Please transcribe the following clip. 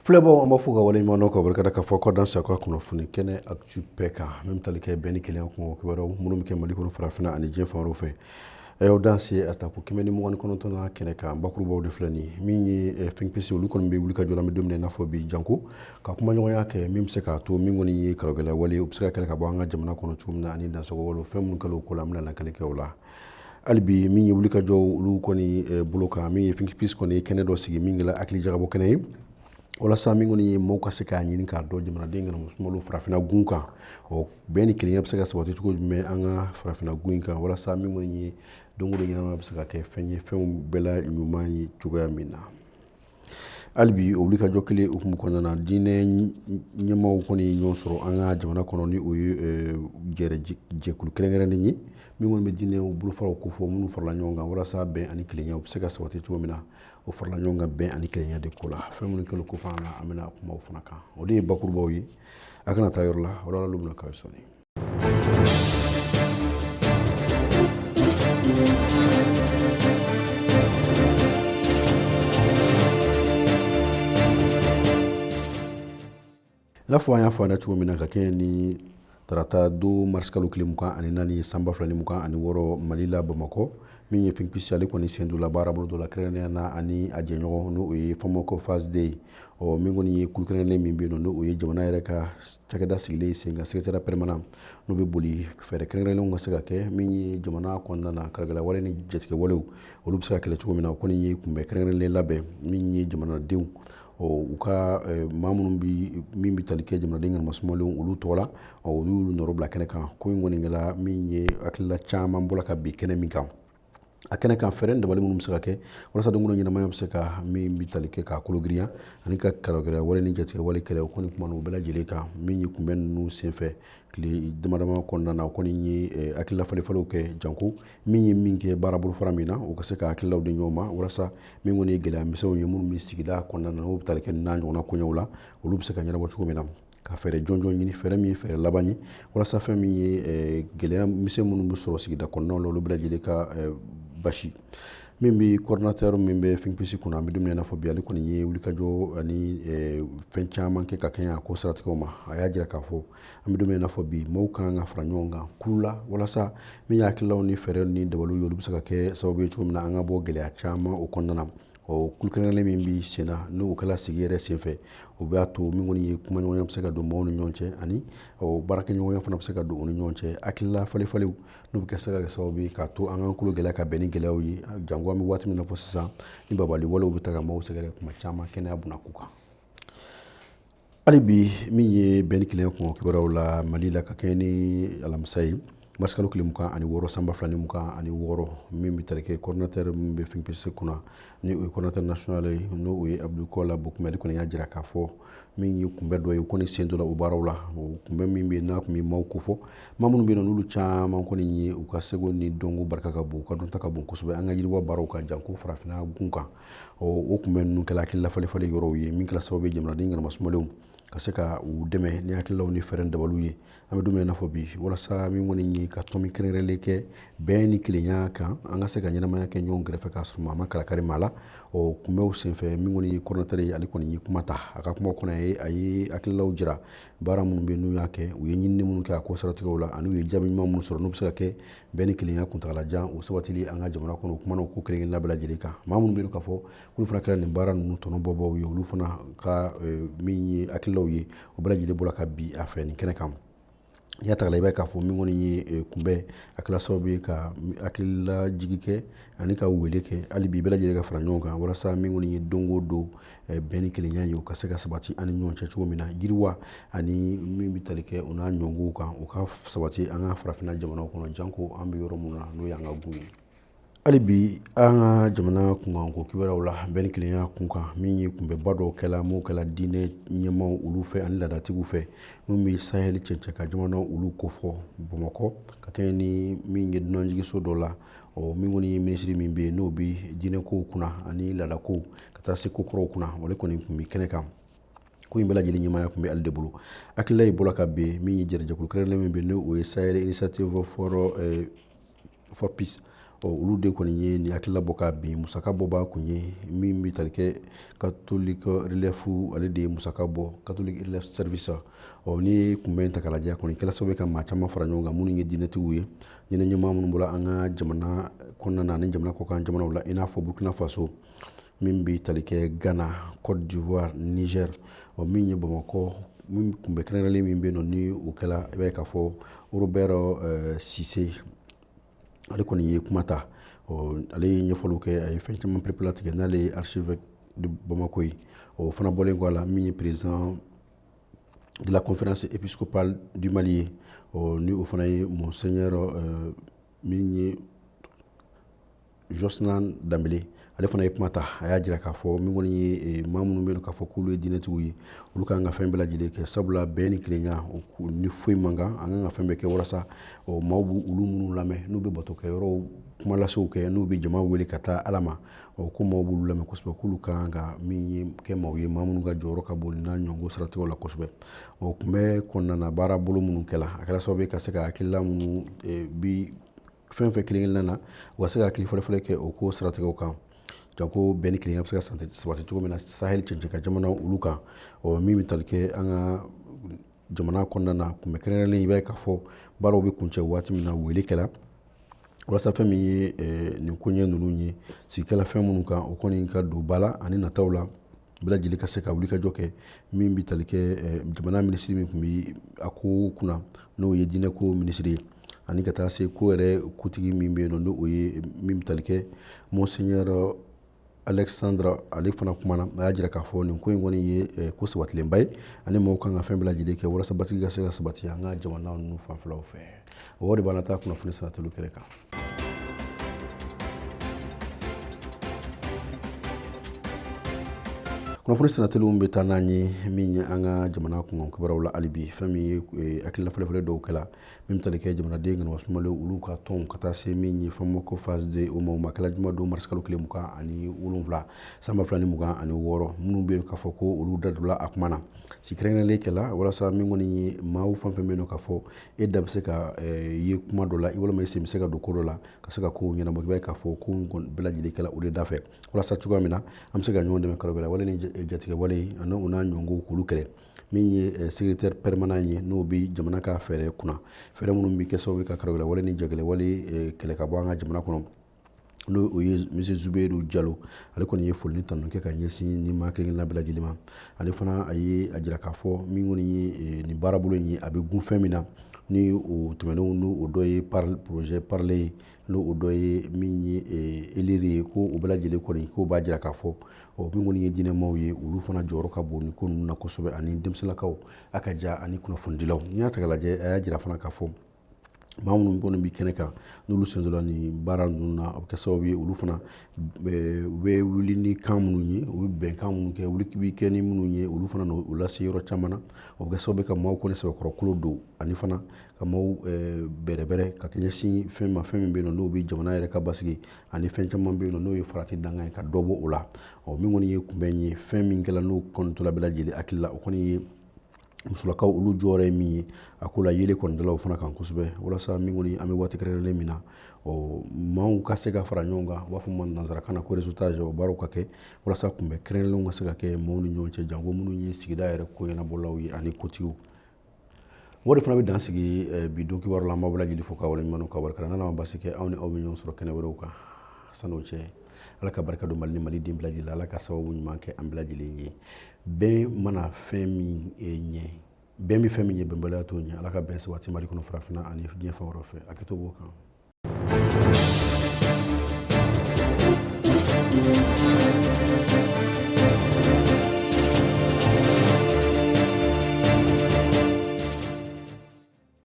Filɛbɔ an b'a fɔ ka waleɲuman ka barika da k'a fɔ kɔ dan sa ka kunnafoni kɛnɛ actu bɛɛ kan même tali kɛ bɛn ni kelen kun kibaruyaw minnu bɛ kɛ Mali kɔnɔ farafinna ani diɲɛ fan wɛrɛw fɛ o dan se a ta ko 129 kɛnɛ kan bakurubaw de filɛ nin min ye fɛnkpesi olu kɔni bɛ wuli ka jɔ an bɛ don min i n'a fɔ bi janko ka kumaɲɔgɔnya kɛ min bɛ se k'a to min kɔni ye kalogɛlɛya wale u bɛ se ka kɛlɛ ka bɔ an ka jamana kɔnɔ cogo min na ani dansago wale fɛn minnu kɛlen ko la an bɛna lakali kɛ o la hali bi min ye wuli ka jɔ olu kɔni bolo kan min ye fɛnkpesi kɔni ye kɛnɛ dɔ sigi min kɛla hakili jagabɔ kɛnɛ ye walasa min kɔni ye mɔgɔw ka se k'a ɲini k'a dɔn jamanaden kana musumalo farafinna gun kan bɛn ni kelenya bɛ se ka sabati cogo jumɛn an ka farafinna gun in kan walasa min kɔni ye don o don ɲɛnama bɛ se ka kɛ fɛn ye fɛnw bɛɛ la ɲuman ye cogoya min na hali bi o wuli ka jɔ kelen hukumu kɔnɔna na diinɛ ɲɛmaaw kɔni ɲɔgɔn sɔrɔ an ka jamana kɔnɔ ni o ye jɛkulu kɛrɛnkɛrɛnnen ye min kɔni bɛ diinɛw bolofaraw ko fɔ minnu farala ɲɔgɔn kan walasa bɛn ani kelenya u bɛ se ka sabati cogo min na o farala ɲɔgɔn kan bɛn ani kelenya de ko la fɛn minnu kɛlen ko fana na an bɛna kuma o fana kan o de ye bakurubaw ye a kana taa yɔrɔ la o la olu bɛna k'a sɔnni i n'a fɔ an y'a fɔ an na cogo min na ka kɛ ni tarata do marisikalo tile 24 san 2026 Mali la Bamakɔ min ye fɛnkpesi ale kɔni sen don la baarabolo dɔ la kɛrɛnkɛrɛnnenya na ani a jɛɲɔgɔn n'o ye Famako phase 2 min kɔni ye kulu kɛrɛnkɛrɛnnen min bɛ yen n'o ye jamana yɛrɛ ka cakɛda sigilen sen kan secrétariat permanent n'o bɛ boli fɛɛrɛ kɛrɛnkɛrɛnnenw ka se ka kɛ min ye jamana kɔnɔna na kalogɛlɛya wale ni jatigɛ walew olu bɛ se ka kɛlɛ cogo min na o kɔni ye kunbɛ kɛrɛnkɛrɛnnen labɛn min ye jamanadenw u ka maa minnu min bɛ tali kɛ jamanaden ŋanima sumalenw olu tɔgɔ la olu y'olu nɔrɔ bila kɛnɛ kan ko in kɔni kɛla min ye hakilila caman bɔra ka bin kɛnɛ min kan a kɛnɛ kan fɛɛrɛ dabali minnu bɛ se ka kɛ walasa don o don ɲɛnamaya bɛ se ka min bɛ tali kɛ k'a kologirinya ani ka kalogɛlɛya wale ni jatigɛ wale kɛlɛ o kɔni kuma na u bɛɛ lajɛlen kan min ye kunbɛn ninnu senfɛ tile damadama kɔnɔna na o kɔni ye hakilila falefalew kɛ janko min ye min kɛ baarabolo fara min na o ka se ka hakililaw di ɲɔgɔn ma walasa min kɔni ye gɛlɛya misɛnw ye minnu bɛ sigida kɔnɔna na o bɛ tali kɛ n'a ɲɔgɔnna koɲɛw la olu bɛ se ka ɲɛnabɔ cogo min na ka fɛɛrɛ jɔnjɔn ɲini fɛɛrɛ min ye fɛɛrɛ laban ye walasa fɛn min ye gɛlɛya misɛn minnu bɛ sɔrɔ sigida kɔnɔnaw la olu bɛɛ lajɛlen ka basi min bɛ coordinateur min bɛ fɛnkpesi kunna an bɛ don min na i n'a fɔ bi ale kɔni ye wulikajɔ ani fɛn caman kɛ ka kɛɲɛ a ko siratigɛw ma a y'a jira k'a fɔ an bɛ don min na i n'a fɔ bi mɔgɔw kan ka fara ɲɔgɔn kan kulu la walasa min ye hakililaw ni fɛɛrɛw ni dabaliw ye olu bɛ se ka kɛ sababu ye cogo min na an ka bɔ gɛlɛya caman o kɔnɔna na kulu kɛrɛnkɛrɛnnen min bɛ sen na n'o kɛla sigi yɛrɛ senfɛ o b'a to min kɔni ye kumaɲɔgɔnya bɛ se ka don mɔgɔw ni ɲɔgɔn cɛ ani baarakɛɲɔgɔnya fana bɛ se ka don u ni ɲɔgɔn cɛ hakilila falefalew n'u bɛ se ka kɛ sababu ye k'a to an ka kulo gɛlɛya ka bɛn ni gɛlɛyaw ye jango an bɛ waati min na fɔ sisan ni babali walew bɛ ta ka maaw sɛgɛrɛ kuma caman kɛnɛya bunako kan hali bi min ye bɛn ni kelenya kɔngɔ kibaruyaw la Mali la ka kɛ ni alamisa ye marisikalo tile 26 san 2026 min bɛ tali kɛ coordinateur min bɛ fɛnkpesi kunna ni o ye coordinateur national ye n'o ye Abdulkola Bokumɛ ale kɔni y'a jira k'a fɔ min ye kunbɛ dɔ ye o kɔni sen dɔ la o baaraw la o kunbɛ min bɛ yen n'a tun bɛ maaw ko fɔ maa minnu bɛ yen n'olu caman kɔni ye u ka seko ni dɔnko barika ka bon u ka dɔnta ka bon kosɛbɛ an ka yiriwa baaraw kan janko farafinna gun kan o kunbɛ ninnu kɛla hakilila falefale yɔrɔw ye min kɛla sababu ye jamanaden ŋanima sumalenw ka se ka u dɛmɛ ni hakililaw ni fɛɛrɛ dabaliw ye an bɛ don min na i n'a fɔ bi walasa min kɔni ye ka tɔn kɛrɛnkɛrɛnlen kɛ bɛn ni kelenya kan an ka se ka ɲɛnamaya kɛ ɲɔgɔn kɛrɛfɛ k'a sɔrɔ maa ma kalakari maa la kunbɛw senfɛ min kɔni ye coordinateur ye ale kɔni ye kuma ta a ka kuma kɔnɔ a ye hakililaw jira baara minnu bɛ n'u y'a kɛ u ye ɲinini minnu kɛ a ko siratigɛw la ani u ye jaabi ɲuman minnu sɔrɔ n'u bɛ se ka kɛ bɛn ni kelenya kuntagalajan o sabatili an ka jamana kɔnɔ o kumana ko kelen-kelenna bɛɛ lajɛlen kan maa minnu bɛ yen k'a fɔ olu fana kɛra nin baara ninnu tɔnɔbɔbaaw ye olu fana ka min ye hakililaw ye o bɛɛ lajɛlen bɔra ka bi a fɛ nin kɛnɛ kan i y'a ta la i b'a k'a fɔ min kɔni ye kunbɛ a kɛla sababu ye ka hakilila jigi kɛ ani ka wele kɛ hali bi bɛɛ lajɛlen ka fara ɲɔgɔn kan walasa min kɔni ye don o don bɛn ni kelenya ye o ka se ka sabati ani ɲɔgɔn cɛ cogo min na yiriwa ani min bɛ tali kɛ o n'a ɲɔngow kan o ka sabati an ka farafinna jamanaw kɔnɔ janko an bɛ yɔrɔ min na n'o y'an ka gun ye hali bi an ka jamana kunkanko kibaruyaw la bɛn ni kelenya kunkan min ye kunbɛba dɔw kɛla m'o kɛla diinɛ ɲɛmaw olu fɛ ani laadatigiw fɛ min bɛ sahɛli cɛncɛn ka jamana olu kofɔ Bamakɔ ka kɛɲɛ ni min ye dunanjigiso dɔ la min kɔni ye minisiri min bɛ yen n'o bɛ diinɛkow kunna ani laadakow ka taa se ko kɔrɔw kunna o de kɔni tun bɛ kɛnɛ kan ko in bɛɛ lajɛlen ɲɛmaaya tun bɛ ale de bolo hakilila ye bɔra ka bɛn min ye jɛkulu kɛrɛnkɛrɛnnen min bɛ yen n'o ye Sahel Initiative for Peace olu de kɔni ye ni hakilila bɔ k'a bin musaka bɔ b'a kun ye min bɛ tali kɛ catholic relief ale de ye musaka bɔ catholic relief service ni kunbɛn ta k'a lajɛ kɔni kɛla sababu ye ka maa caman fara ɲɔgɔn kan minnu ye diinɛtigiw ye diinɛ ɲɛmaa minnu bɔra an ka jamana kɔnɔna na ani jamana kɔkan jamanaw la i n'a fɔ Burkina Faso min bɛ tali kɛ Ghana, Côte d'Ivoire, Niger min ye Bamakɔ min kunbɛ kɛrɛnkɛrɛnlen min bɛ yen nɔ ni o kɛla i b'a ye k'a fɔ Robert Cissé ale kɔni ye kuma ta ale ye ɲɛfɔliw kɛ a ye fɛn caman perepelatigɛ n'ale ye archevêque de Bamako ye o fana bɔlen kɔ a la min ye président de la conférence épiscopale du Mali ye ni o fana ye monseigneur min ye Josnan Dambélé ale fana ye kuma ta a y'a jira k'a fɔ min kɔni ye maa minnu bɛ yen k'a fɔ k'olu ye diinɛtigiw ye olu kan ka fɛn bɛɛ lajɛlen kɛ sabula bɛn ni tilenya ni foyi man kan an kan ka fɛn bɛɛ kɛ walasa maaw b'u olu minnu lamɛn n'u bɛ batokɛyɔrɔw kumalasew kɛ n'u bɛ jama wele ka taa Ala ma ko maaw b'olu lamɛn kosɛbɛ k'olu kan ka min ye kɛ maaw ye maa minnu ka jɔyɔrɔ ka bon n'a ɲɔngɔ siratigɛw la kosɛbɛ tun bɛ kɔnɔna na baara bolo minnu kɛla a kɛra sababu ye ka se ka hakilila minnu bi fɛn fɛn kelen-kelenna na u ka se ka hakili fɔlɔfɔlɔ kɛ o ko siratigɛw kan janko bɛn ni kelenya bɛ se ka sabati cogo min na Sahel cɛncɛn ka jamana olu kan min bɛ tali kɛ an ka jamana kɔnɔna na kunbɛ kɛrɛnkɛrɛnlen i b'a ye k'a fɔ baaraw bɛ kuncɛ waati min na wele kɛla walasa fɛn min ye nin koɲɛ ninnu ye sigikɛla fɛn minnu kan o kɔni ka don ba la ani nataw la bɛɛ lajɛlen ka se ka wulikajɔ kɛ min bɛ tali kɛ jamana minisiri min tun bɛ a ko kunna n'o ye diinɛko minisiri ye ani ka taa se ko yɛrɛ kutigi min bɛ yen nɔ n'o ye min bɛ tali kɛ monseigneur Alexandre ale fana kumana a y'a jira k'a fɔ nin ko in kɔni ye ko sabatilenba ye ani maaw kan ka fɛn bɛɛ lajɛlen kɛ walasa basigi ka se ka sabati an ka jamana ninnu fanfɛlaw fɛ o de b'an taa kunnafoni saratiliw kɛrɛ kan. kunnafoni senateliw bɛ taa n'an ye min ye an ka jamana kunkan kibaruyaw la hali bi fɛn min ye hakilila fɛlɛfɛlɛ dɔw kɛla min bɛ tali kɛ jamanaden ŋanama sumalen olu ka tɔn ka taa se min ye Famako phase 2 o ma kɛla juma don mars kalo tile 27 sanba 2026 minnu bɛ yen k'a fɔ ko olu da donna a kuma na si kɛrɛnkɛrɛnlen kɛla walasa min kɔni ye maaw fɛn fɛn bɛ yen k'a fɔ e da bɛ se ka ye kuma dɔ la i walima e sen bɛ se ka don ko dɔ la ka se ka kow ɲɛnabɔ i b'a ye k'a fɔ ko bɛɛ lajɛlen kɛla o de da fɛ walasa cogoya min na an bɛ se ka ɲɔgɔn dɛmɛ kalo wɛrɛ wale ni jatigɛ wale ani o n'a ɲɔngɔnw k'olu kɛlɛ min ye secrétaire permanent ye n'o bɛ jamana ka fɛɛrɛ kunna fɛɛrɛ minnu bɛ kɛ sababu ye ka kalo wale ni jagɛlɛ wale kɛlɛ ka bɔ an ka jamana kɔnɔ n'o o ye monsieur Zubairu Diallo ale kɔni ye foli ni tanu kɛ ka ɲɛsin ni maa kelen bɛɛ lajɛlen ma ale fana a ye a jira k'a fɔ min kɔni ye nin baarabolo in ye a bɛ gun fɛn min na ni o tɛmɛnenw n'o dɔ ye projet parler ye n'o o dɔ ye min ye élire ye ko o bɛɛ lajɛlen kɔni k'o b'a jira k'a fɔ min kɔni ye diinɛmaw ye olu fana jɔyɔrɔ ka bon ni ko ninnu na kosɛbɛ ani denmisɛnninlakaw a ka ja ani kunnafonidilaw n'i y'a ta k'a lajɛ a y'a jira fana k'a fɔ maa minnu kɔni bɛ kɛnɛ kan n'olu sen donna nin baara ninnu na a bɛ kɛ sababu ye olu fana u bɛ wuli ni kan minnu ye u bɛ bɛnkan minnu kɛ wuli bɛ kɛ ni minnu ye olu fana u lase yɔrɔ caman na o bɛ kɛ sababu ye ka maaw kɔni sɛbɛkɔrɔkolo don ani fana ka maaw bɛrɛbɛrɛ ka ɲɛsin fɛn ma fɛn min bɛ yen nɔ n'o bɛ jamana yɛrɛ ka basigi ani fɛn caman bɛ yen nɔ n'o ye farati dankan ye ka dɔ bɔ o la min kɔni ye kunbɛn ye fɛn min kɛla n'o kɔni tola bɛɛ lajɛlen hakili la o kɔni ye musolakaw olu jɔyɔrɔ ye min ye a ko la yele kɔnidalaw fana kan kosɛbɛ walasa min kɔni an bɛ waati kɛrɛnkɛrɛnlen min na maaw ka se ka fara ɲɔgɔn kan u b'a fɔ ma nanzarakan na ko réseautage o baaraw ka kɛ walasa kunbɛ kɛrɛnkɛrɛnlenw ka se ka kɛ maaw ni ɲɔgɔn cɛ janko minnu ye sigida yɛrɛ ko ɲɛnabɔlaw ye ani kotigiw o de fana bɛ dan sigi bi don kibaru la an b'aw bɛɛ lajɛlen fo k'a waleɲuman ka barika n'ala ma basi kɛ aw ni aw bɛ ɲɔgɔn sɔrɔ kɛnɛ wɛrɛw kan san'o cɛ ala ka barika don Mali ni Maliden bɛɛ lajɛlen ala ka sababu ɲuman kɛ an bɛɛ lajɛlen ye bɛn mana fɛn min ɲɛ bɛn bɛ fɛn min ye bɛnbaliya t'o ɲɛ ala ka bɛn sabati Mali kɔnɔ farafinna ani diɲɛ fan wɛrɛw fɛ a kɛtɔ b'o kan.